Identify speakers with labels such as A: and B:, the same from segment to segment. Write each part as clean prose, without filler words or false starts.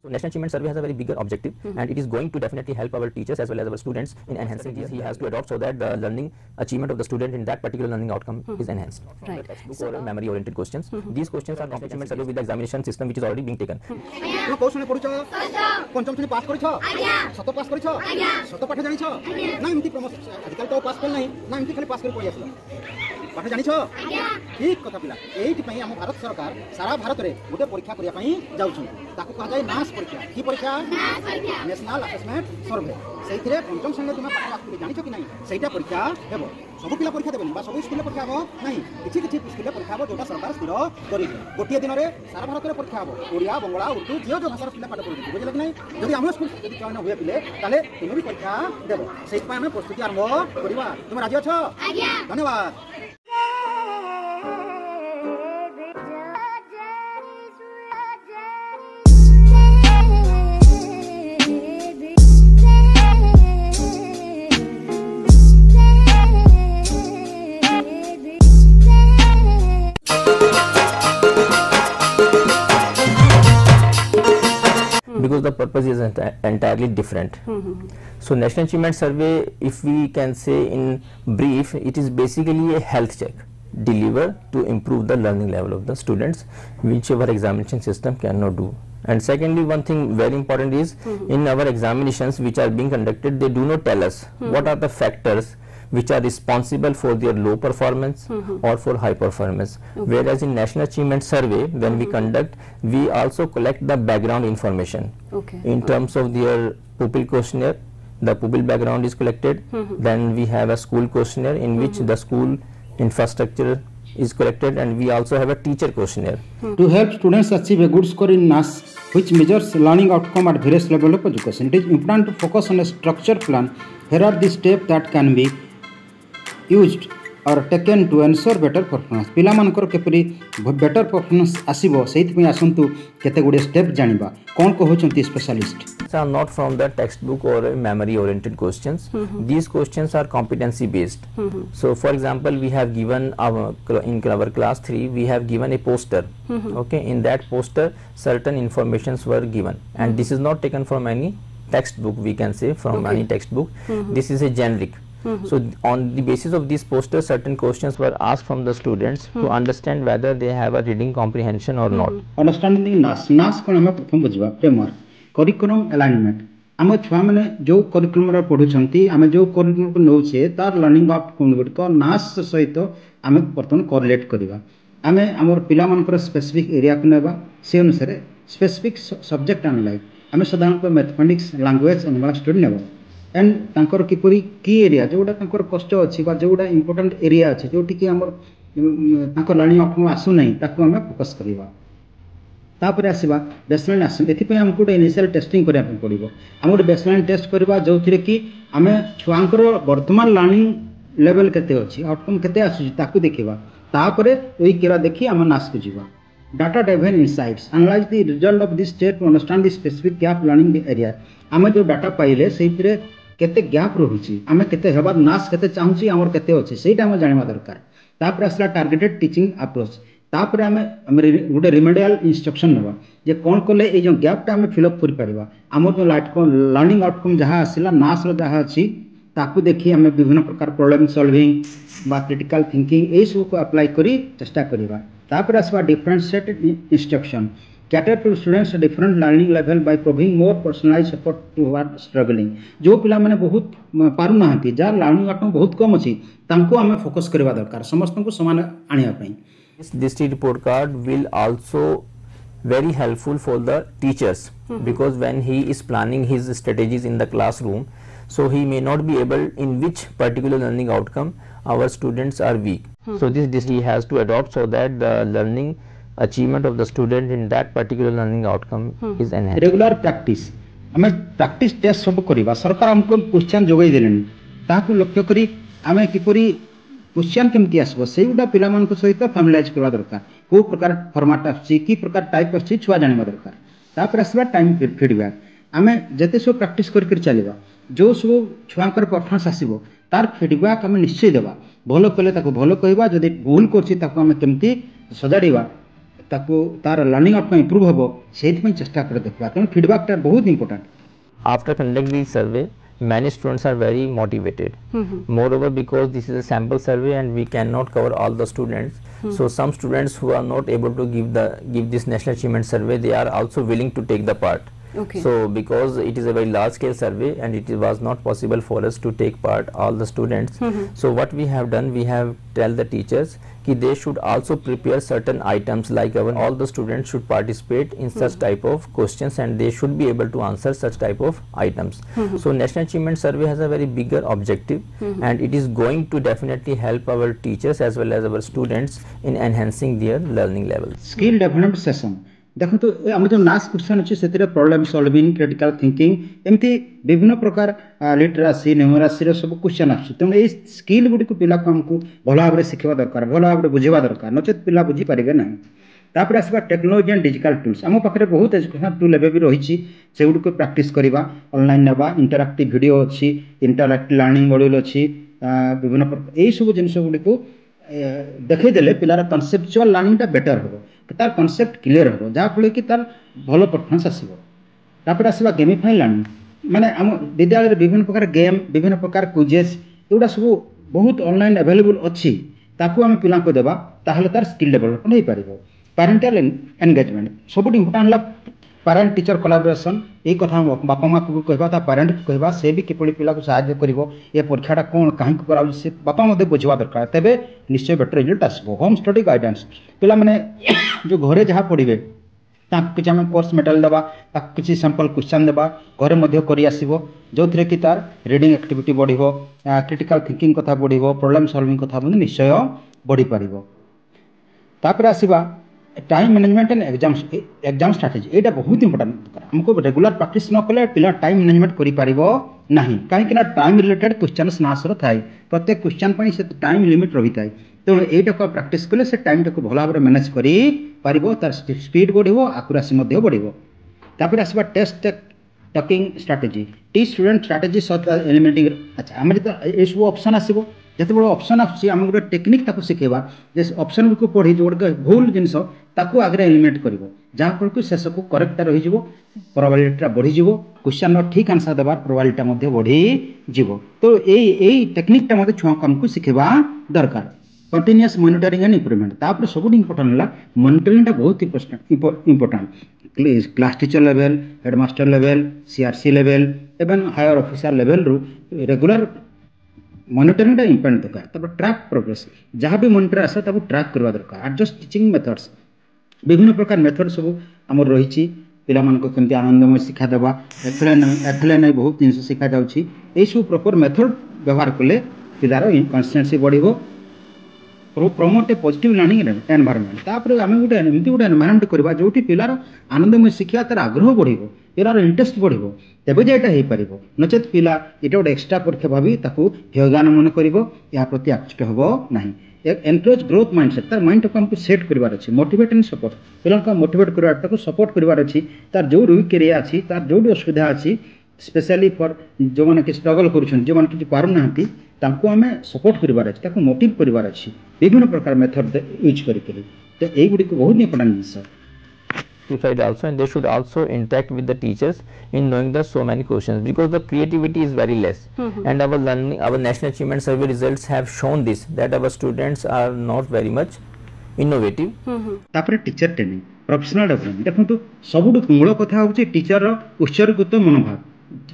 A: So National Achievement Survey has a very bigger objective, and it is going to definitely help our teachers as well as our students in enhancing this. He has to adopt so that the learning achievement of the student in that particular learning outcome is enhanced. From the textbook or memory oriented questions. These questions are National Achievement Survey with the examination system which is already being taken.
B: কোশ্চেনে পড়ছ পঞ্চম শ্রেণী pass করেছ শত pass করেছ শত পাঠ জানিছ না এমতি প্রমোশন আজকাল তো পাস ফেল নাই না এমতি খালি পাস করে পড়ি আসল পাঠ জানিছ ঠিক কথা পিলা এইথিপাই ଆମ ଭାରତ ସରକାର ସାରା ଭାରତରେ ଗୋଟେ ପରୀକ୍ଷା କରିବା ପାଇଁ ଯାଉଛନ୍ତି ତାକୁ କୁହାଯାଏ ନାସ୍ ପରୀକ୍ଷା କି ପରୀକ୍ଷା ନ୍ୟାସନାଲ ଆସେସମେଣ୍ଟ ସର୍ଭେ ସେଇଥିରେ ପଞ୍ଚମ ଶ୍ରେଣୀରେ ତୁମେ ପାଠ ଆସୁଥିଲେ ଜାଣିଛ କି ନାହିଁ ସେଇଟା ପରୀକ୍ଷା ହେବ ସବୁ ପିଲା ପରୀକ୍ଷା ଦେବେନି ବା ସବୁ ସ୍କୁଲରେ ପରୀକ୍ଷା ହେବ ନାହିଁ କିଛି କିଛି ସ୍କୁଲରେ ପରୀକ୍ଷା ହେବ ଯେଉଁଟା ସରକାର ସ୍ଥିର କରିବେ ଗୋଟିଏ ଦିନରେ ସାରା ଭାରତରେ ପରୀକ୍ଷା ହେବ ଓଡ଼ିଆ ବଙ୍ଗଳା ଉର୍ଦ୍ଦୁ ଯେଉଁ ଭାଷାର ପିଲା ପାଠ ପଢ଼ୁଛନ୍ତି ବୁଝିଲେ କି ନାହିଁ ଯଦି ଆମ ସ୍କୁଲ ଯଦି ଚୟନ ହୁଏ ପିଲେ ତାହେଲେ ତୁମେ ବି ପରୀକ୍ଷା ଦେବ ସେଇଥିପାଇଁ ଆମେ ପ୍ରସ୍ତୁତି ଆରମ୍ଭ କରିବା ତୁମେ ରାଜି ଅଛ ଧନ୍ୟବାଦ
A: Because the purpose is entirely different. So National Achievement Survey, if we can say in brief, it is basically a health check delivered to improve the learning level of the students, which our examination system cannot do. And secondly, one thing very important is in our examinations which are being conducted, they do not tell us what are the factors which are responsible for their low performance or for high performance. Whereas in National Achievement Survey, when we conduct, we also collect the background information in terms of their pupil questionnaire. The pupil background is collected. Then we have a school questionnaire in which the school infrastructure is collected, and we also have a teacher questionnaire.
C: To help students achieve a good score in NAS, which measures learning outcome at various levels of education, it is important to focus on a structured plan. Here are the steps that can be used or taken to ensure better performance. पिला मानकर केपरि better performance आसीबो सेहितपि आसंतु केते गुडे step जानिबा कोन को होचंती specialist.
A: These are not from the textbook or memory oriented questions. These questions are competency based. So for example, we have given in our class 3 we have given a poster. Okay, in that poster certain informations were given, and this is not taken from any textbook, we can say from any textbook. This is a generic. So on the basis of these posters, certain questions were asked from the students to understand whether they have a reading comprehension or not.
C: Understanding NAS कोन हम प्रथम बुझबा framework curriculum alignment हम छुआ माने जो curriculum रा पढुछंती हम जो करिकुलम को नौछे तार लर्निंग आउटकम गुड को NAS सहित हम प्रथम कोरिलेट करबा हम हमर पिला मानकर स्पेसिफिक एरिया को नेबा से अनुसार स्पेसिफिक सब्जेक्ट एनालाइज हम साधारणतः मैथमेटिक्स लैंग्वेज एंड स्टडी नेबा एंड तांकर किपरि की एरिया जोडा तांकर कष्ट अछि बा जोडा इंपोर्टेंट एरिया अछि जोटी कि हमर तांकर लर्निंग आउटकम आसु नै ताको हम फोकस करबा तापर आसीबा बेसलाइन आसु एथि पे हमको इनिशियल टेस्टिंग करिया पड़िबो हमको बेसलाइन टेस्ट करबा जोथिरे कि हमें छुआंकर वर्तमान लर्निंग लेवल केते अछि आउटकम केते आसु ताको देखिबा तापर ओई केरा देखि हम नास को जीवा data driven insights analyze the result of this state to understand the specific gap learning area हम जो डाटा पाइले सेइतरे केते गैप रहुची हमें केते हेबा नास केते चाहूची हमर केते अछि सेटा हम जानिबा दरकार तापर असला टारगेटेड टीचिंग अप्रोच तापर हमें गुडे रिमेडियल इंस्ट्रक्शन नेबा जे कोन कोले ए जो गैपटा हमें फिल अप करि परबा हमर जो लर्निंग आउटकम जहा आसिला नास रो जहा अछि ताकू देखि हमें विभिन्न प्रकार प्रॉब्लम सॉल्विंग बा क्रिटिकल थिंकिंग ए सब को अप्लाई करी चेष्टा करबा तापर असवा differentiated instruction cater to students at different learning level by providing more personalized support to who are struggling जो पिला माने बहुत पारु नाहंती जार लर्निंग आउटकम बहुत कम अछि तांको हमें फोकस करबा दरकार समस्त को समान आनिया पई.
A: This report card will also very helpful for the teachers because when he is planning his strategies in the classroom, so he may not be able in which particular learning outcome our students are weak. So this he has to adopt so that the learning achievement of the student in that particular learning outcome is enhanced.
C: Regular practice हमें practice test सब करिबा सरकार हमको question जोगै देलेन ताकू लक्ष्य करी हमें किपरि question केमति आसबो सेउडा पिला मन को सहित फैमिलाइज करबा दरकार को प्रकार फॉर्मेट आछि की प्रकार टाइप आछि छुआ जानिबा दरकार तापर आसबा टाइम फीडबैक हमें जते सो प्रैक्टिस कर चलीबा जो सब छुआंकर परफॉर्मेंस आसीबो तार फीडबैक हमें निश्चय देबा भलो कले ताको भलो कहबा जदि भूल करछि ताको हमें केमति सजाडिबा ताको तार लर्निंग आउटकम इंप्रूव हेबो सेहि चेष्टा कर देखबा तेणु फीडबैक बहुत important
A: After conducting the survey, many students are very motivated. Moreover, because this is a sample survey and we cannot cover all the students, so some students who are not able to give this national achievement survey, they are also willing to take the part.
D: Okay.
A: So because it is a very large scale survey and it was not possible for us to take part all the students, so what we have done, we have tell the teachers कि they should also prepare certain items, like all the students should participate in such type of questions and they should be able to answer such type of items. So National Achievement Survey has a very bigger objective and it is going to definitely help our teachers as well as our students in enhancing their learning levels.
C: Skill development session देखो तो आम जो नास question अच्छे से problem solving critical thinking एमती विभिन्न प्रकार लिटरेसी न्यूमरेसी सब क्वेश्चन आछी तेणु ये स्किल गुडी को पिला को हमको भल भाव में शिखा दरकार भल भाव में बुझा दरकार नचेत पिला बुझी पारे ना तापर आसवा टेक्नोलोजी एंड डिजिटल टूल्स आम पाखे बहुत एजुकेशनल टूल एवं भी रही से गुडी को प्रैक्टिस करवा ऑनलाइन नेबा इंटरैक्टिव वीडियो अच्छी इंटरैक्टिव लर्निंग मॉड्यूल अच्छी विभिन्न प्रकार यही सब जिन गुडी को देखईदेले पिलार कनसेप्चुअल लर्निंग बेटर हम तार कनसेप्ट क्लियर हम जहाँफल कि तार भल परफॉर्मेंस आसो तापर आसवा गेमिफाई लर्निंग माने आम विद्यालय विभिन्न प्रकार गेम विभिन्न प्रकार क्विजेस एगुड़ा सब बहुत ऑनलाइन अवेलेबल अच्छी ताकू आम पिला को देवा ताहले तार स्किल डेवलपमेंट हो पारिबो पेरेंटल एंगेजमेंट सबुठ इम्पोर्टेंट पेरेंट टीचर कोलाबोरेशन ये कथा बापा माँ को कहवा पेरेंट को कहवा से भी किपरि पिला को सहायता करिवो ये परीक्षाटा कौन कहीं कराऊ से बापा मध्य बुझवा दरकार तेबे निश्चय बेटर रिजल्ट आसबो होम स्टडी गाइडेंस पिला माने जो घरे जहाँ पढ़े ताकि आम कोर्स मेटेरियल देवा किसी सैंपल क्वेश्चन देवा घरे मध्य करि आसीबो जो थरे कि तार रीडिंग एक्टिविटी बढ़िबो क्रिटिकल थिंकिंग कथा बढ़िबो प्रॉब्लम सॉल्विंग कथा निश्चय बढ़ी पारिबो तापर आसीबा time management and exam strategy ये बहुत इंपोर्टेंट हमको रेगुलर प्रैक्टिस न कले पिला टाइम मैनेजमेंट करि पारिबो नहीं कहीं टाइम रिलेटेड क्वेश्चन नासर थाए प्रत्येक क्वेश्चन पर से टाइम लिमिट रही थाए तेणु यहीटा प्रैक्टिस कले से टाइम टाक भल भाव में मैनेज करि पारिबो तार स्पीड बढ़िबो आकुरेसी मध्य बढ़िबो तापर आसबा टेस्ट टकिंग स्ट्रैटेजी टी स्टूडेंट स्ट्रैटेजी सच एलिमिनेटिंग अच्छा आम ये सब ऑप्शन आसो जिते बड़े ऑप्शन आम गोटे टेक्निक ताको शिखेबा जे ऑप्शन को पढ़ी जो गोटे भूल जिनस ताको आगे एलिमिनेट करिवो जहाँफल कि शेष को करेक्टा रही प्रोबेबिलिटी बढ़ीज क्वेश्चन ठीक आंसर देवार प्रोबेबिलिटी मध्य बढ़ीज तो यही टेक्निकटा मत छुआ को शिखेबा दरकार कंटिन्यूअस मॉनिटरिंग एंड इंप्रूवमेंट तापर सब इंपोर्टेंट है मॉनिटरिंगटा बहुत important class teacher level headmaster level CRC level एवं हायर ऑफिसर लेवल रू रेगुलर मॉनिटरिंग इंपोर्टेंट दरकार तब ट्रैक प्रोग्रेस जहाँ भी मॉनिटर आसे ताको ट्रैक करवा दरकार एडजस्ट टीचिंग मेथड्स विभिन्न प्रकार मेथड सब आमर रही पिला मानको केमती आनंदमय शिक्षा देवा एथले नहीं बहुत जिन शिखा जाउछि ए सब प्रॉपर मेथड व्यवहार कले पिलार कन्सिस्टेंसी बढ़िबो promote a positive learning environment तापर आम गोटे एमती गोटे एनवायरनमेंट करवा जो पिलार आनंदमय शिक्षा तार आग्रह बढ़िबो पिलार इंटरेस्ट बढ़िबो तेबे जे एटा हेई परिबो नचेत पिला एटा गोटे एक्स्ट्रा परीक्षा भाभी ताकू हेयगान मन करिवो या प्रति आकृष्ट हबो नाही एक एनकरेज ग्रोथ माइंडसेट तार माइंड को हमको सेट करबार अछि मोटिवेट एंड सपोर्ट पिला को मोटिवेट करबार ताको सपोर्ट करबार अछि तार जो वीक एरिया अछि तार जो असुविधा अछि स्पेशली फॉर जो माने कि स्ट्रगल करूछन जो माने कि पारु नाहंती तांको हमें सपोर्ट करबार अछि ताको मोटिव करबार अछि विभिन्न प्रकार मेथड यूज करिके तो एई गुडी को बहुत important jeans
A: also, and they should also interact with the teachers in knowing the so many questions because the creativity is very less and our learning our national achievement survey results have shown this that our students are not very much innovative
C: तापर teacher training professional development देखो सबुठ मूल कथा होची teacher उत्सर्गित मनोभाव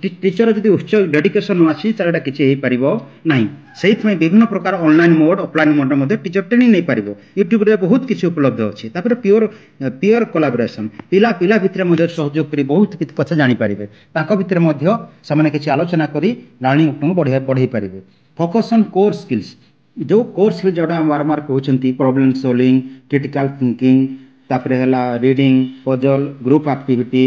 C: teacher जदि उत्सर्ग dedication आसी तारटा किछि हेई परिबो नाही सेहित विभिन्न प्रकार ऑनलाइन मोड ऑफलाइन मोड मध्ये टीचर ट्रेनिंग नहीं पारिबो यूट्यूब रे बहुत किछि उपलब्ध अछि तापर पियर कोलैबोरेशन पिला भितर मध्ये सहयोग करी बहुत किछि पछ जानि पारिबे ताको भितर मध्ये सामान्य किछि आलोचना करी लर्निंग को बढ़ाई पारिबे फोकस ऑन कोर स्किल्स जो कोर स्किल जोडा बारंबार कहउछंती प्रॉब्लम सॉल्विंग क्रिटिकल थिंकिंग तापर हला reading puzzle group activity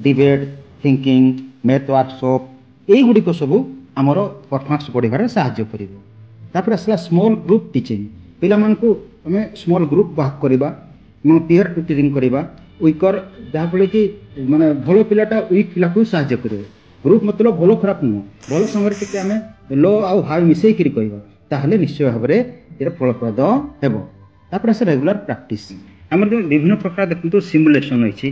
C: debate thinking math workshop यही गुड़िक सब आमर परफॉर्मेंस बढ़ार साहाय्य कर आसला स्मॉल ग्रुप टीचिंग पिला मानकु हमें स्मॉल ग्रुप भाग करवा पीयर टीचिंग करवा वीकर जहाँफल कि माने भल पिलाटा वीक पिला को साहाय्य कर ग्रुप मतलब भल खराब नुह भल समय आम लो आउ हाई मिसेक कहवा ताहले निश्चय भाव में ये फलप्रद हेब तापर आस रेगुलर प्रैक्टिस आमर जो विभिन्न प्रकार देखो सिमुलेसन रही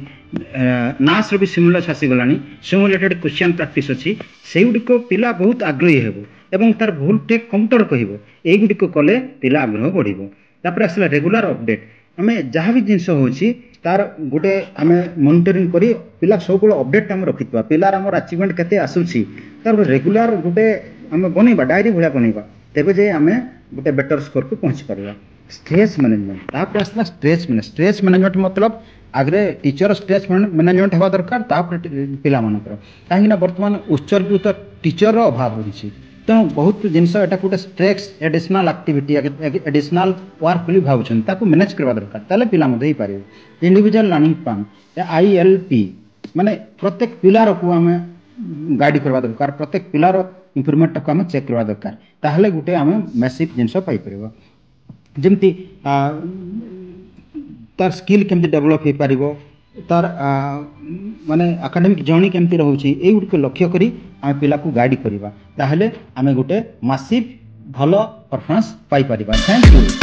C: नास भी सिमुलस आसीगला सिमुलेटेड क्वेश्चन प्रैक्टिस अच्छी से गुड़िक पिला बहुत आग्रही हेबो एवं तार भूल टे कमतर कहब युड़िक कले पिला आग्रह बढ़ आसला रेगुलर अपडेट आम जहाँ भी जिनस होची तार गोटे आम मॉनिटरिंग करी पिला सब अपडेट आम रखि पिलार आम अचिवमेंट केते आसुची तार रेगुलर गोटे आम बनइबा डायरी भाया बनइबा तेबे जे आम गोटे बेटर स्कोर को पहुँची पारिबा। स्ट्रेस मैनेजमेंट तापर आसला स्ट्रेस मैनेजमेंट मतलब आगे टीचर स्ट्रेस मैनेजमेंट होगा दरकार पिला मानकर कहीं बर्तमान उत्सर्गीकृत टीचर अभाव रही तेणु बहुत जिनस एटा गोटे stress additional activity additional work बोली भावुं मैनेज करवा दरकार ताले पिला मधे पारे। इंडिविजुअल लर्निंग प्लान ILP माने प्रत्येक पिलार को आम गाइड करवा दरकार प्रत्येक पिलार इम्प्रूवमेंट को आम चेक करवा दरकार ताहले गोटे आम मैसिव जिनस पाई परिबा जमती तार स्किल केमती डेवलप हो पार तार माने एकेडमिक जर्नी केमती रोचे युड़क लक्ष्य करी आम पिला को गाइड करवा ताहले आम गोटे मासिव भल परफॉर्मेंस पाई परिबा। Thank you.